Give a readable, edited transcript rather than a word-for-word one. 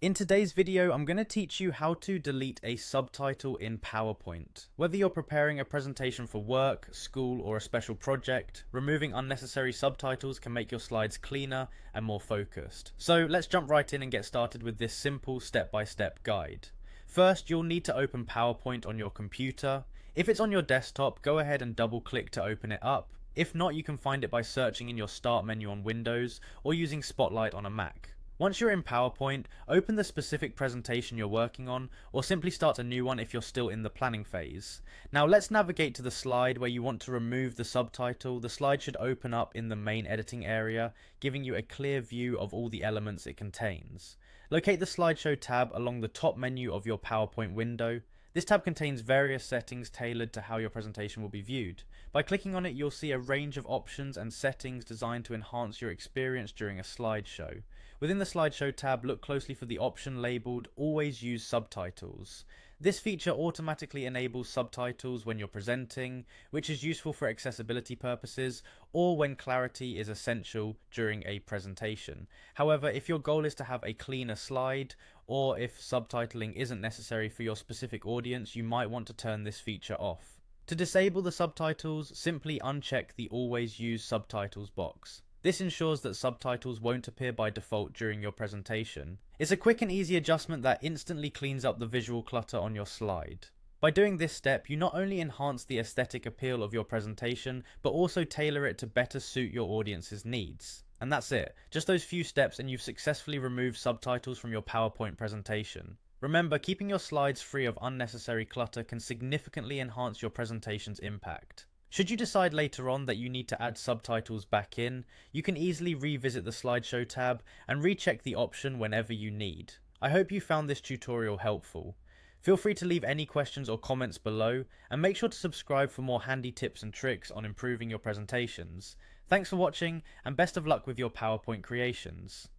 In today's video, I'm going to teach you how to delete a subtitle in PowerPoint. Whether you're preparing a presentation for work, school, or a special project, removing unnecessary subtitles can make your slides cleaner and more focused. So let's jump right in and get started with this simple step-by-step guide. First, you'll need to open PowerPoint on your computer. If it's on your desktop, go ahead and double-click to open it up. If not, you can find it by searching in your Start menu on Windows or using Spotlight on a Mac. Once you're in PowerPoint, open the specific presentation you're working on, or simply start a new one if you're still in the planning phase. Now let's navigate to the slide where you want to remove the subtitle. The slide should open up in the main editing area, giving you a clear view of all the elements it contains. Locate the slideshow tab along the top menu of your PowerPoint window. This tab contains various settings tailored to how your presentation will be viewed. By clicking on it, you'll see a range of options and settings designed to enhance your experience during a slideshow. Within the slideshow tab, look closely for the option labeled Always Use Subtitles. This feature automatically enables subtitles when you're presenting, which is useful for accessibility purposes or when clarity is essential during a presentation. However, if your goal is to have a cleaner slide, or if subtitling isn't necessary for your specific audience, you might want to turn this feature off. To disable the subtitles, simply uncheck the Always Use Subtitles box. This ensures that subtitles won't appear by default during your presentation. It's a quick and easy adjustment that instantly cleans up the visual clutter on your slide. By doing this step, you not only enhance the aesthetic appeal of your presentation, but also tailor it to better suit your audience's needs. And that's it. Just those few steps and you've successfully removed subtitles from your PowerPoint presentation. Remember, keeping your slides free of unnecessary clutter can significantly enhance your presentation's impact. Should you decide later on that you need to add subtitles back in, you can easily revisit the slideshow tab and recheck the option whenever you need. I hope you found this tutorial helpful. Feel free to leave any questions or comments below, and make sure to subscribe for more handy tips and tricks on improving your presentations. Thanks for watching, and best of luck with your PowerPoint creations.